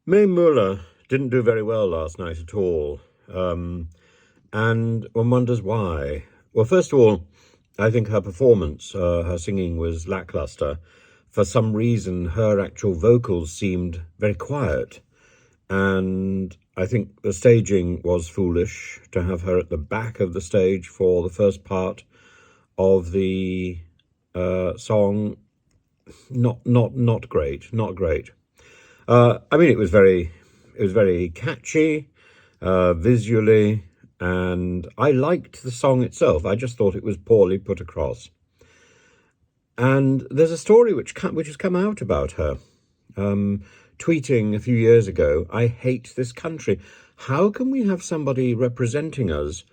Mae Muller didn't do very well last night at all, and one wonders why. Well, first of all, I think her performance, her singing was lackluster. For some reason, her actual vocals seemed very quiet, and I think the staging was foolish to have her at the back of the stage for the first part of the song. Not great, not great. I mean, it was very catchy, visually, and I liked the song itself. I just thought it was poorly put across. And there's a story which has come out about her, tweeting a few years ago, "I hate this country." How can we have somebody representing us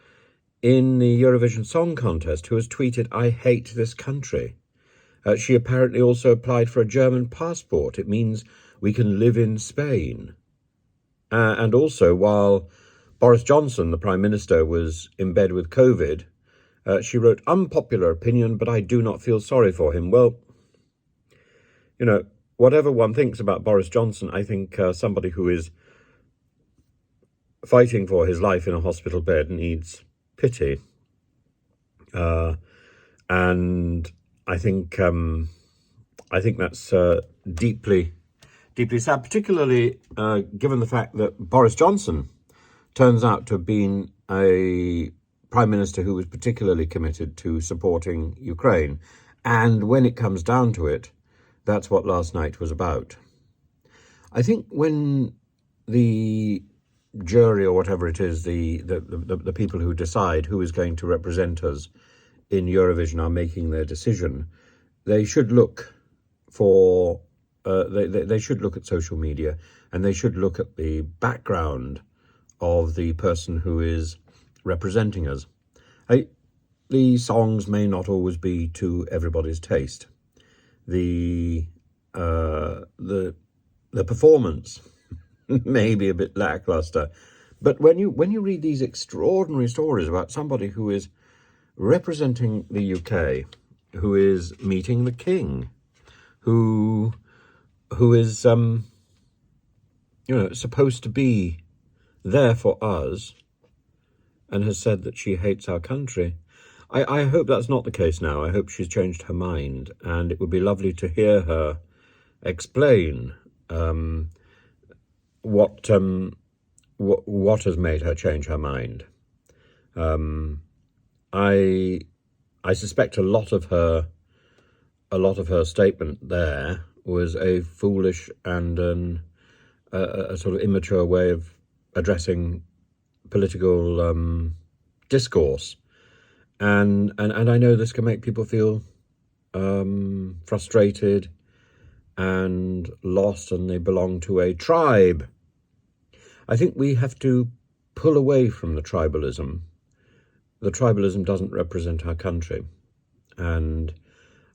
in the Eurovision Song Contest who has tweeted, "I hate this country"? She apparently also applied for a German passport. It means we can live in Spain. And also, while Boris Johnson, the Prime Minister, was in bed with COVID, she wrote, "Unpopular opinion, but I do not feel sorry for him." Well, whatever one thinks about Boris Johnson, I think somebody who is fighting for his life in a hospital bed needs pity. And I think that's deeply sad, particularly given the fact that Boris Johnson turns out to have been a prime minister who was particularly committed to supporting Ukraine. And when it comes down to it, that's what last night was about. I think when the jury, or whatever it is, the people who decide who is going to represent us in Eurovision are making their decision, they should look for they should look at social media, and they should look at the background of the person who is representing us. The songs may not always be to everybody's taste. The performance may be a bit lackluster, but when you read these extraordinary stories about somebody who is representing the UK, who is meeting the King, who is supposed to be there for us, and has said that she hates our country. I hope that's not the case now. I hope she's changed her mind, and it would be lovely to hear her explain what has made her change her mind. I suspect a lot of her statement there was a foolish and a sort of immature way of addressing political discourse, and I know this can make people feel frustrated and lost, and they belong to a tribe. I think we have to pull away from the tribalism. The tribalism doesn't represent our country, and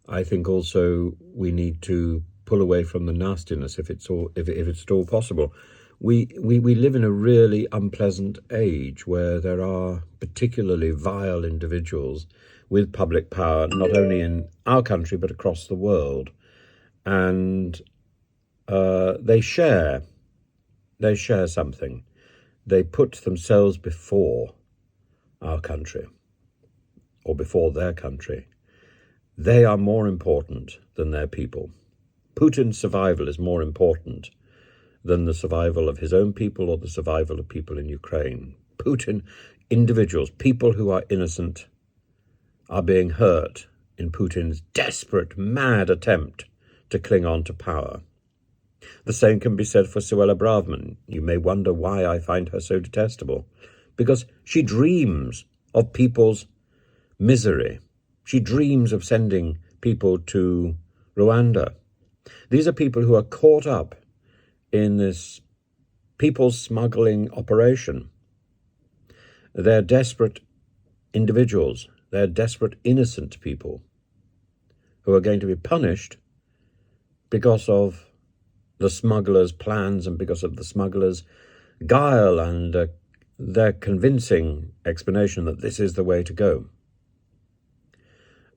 I think also we need to pull away from the nastiness if it's at all possible. We live in a really unpleasant age where there are particularly vile individuals with public power, not only in our country but across the world, and they share something. They put themselves before our country, or before their country. They are more important than their people. Putin's survival is more important than the survival of his own people or the survival of people in Ukraine. Individuals, people who are innocent, are being hurt in Putin's desperate, mad attempt to cling on to power. The same can be said for Suella Braverman. You may wonder why I find her so detestable. Because she dreams of people's misery. She dreams of sending people to Rwanda. These are people who are caught up in this people smuggling operation. They're desperate individuals. They're desperate, innocent people who are going to be punished because of the smugglers' plans and because of the smugglers' guile and their convincing explanation that this is the way to go.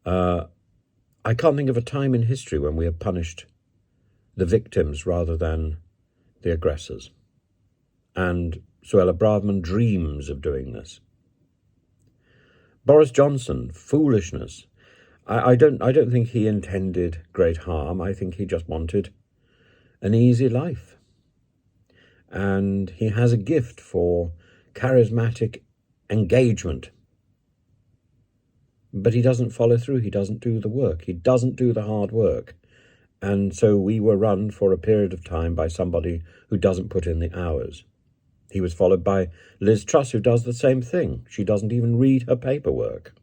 I can't think of a time in history when we have punished the victims rather than the aggressors. And Suella Braverman dreams of doing this. Boris Johnson, foolishness. I don't think he intended great harm. I think he just wanted an easy life. And he has a gift for charismatic engagement. But he doesn't follow through. He doesn't do the work. He doesn't do the hard work. And so we were run for a period of time by somebody who doesn't put in the hours. He was followed by Liz Truss, who does the same thing. She doesn't even read her paperwork.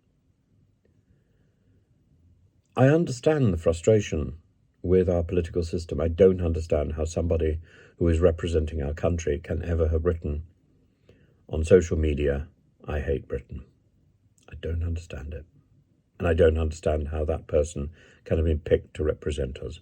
I understand the frustration with our political system. I don't understand how somebody who is representing our country can ever have written on social media, "I hate Britain." I don't understand it. And I don't understand how that person can have been picked to represent us.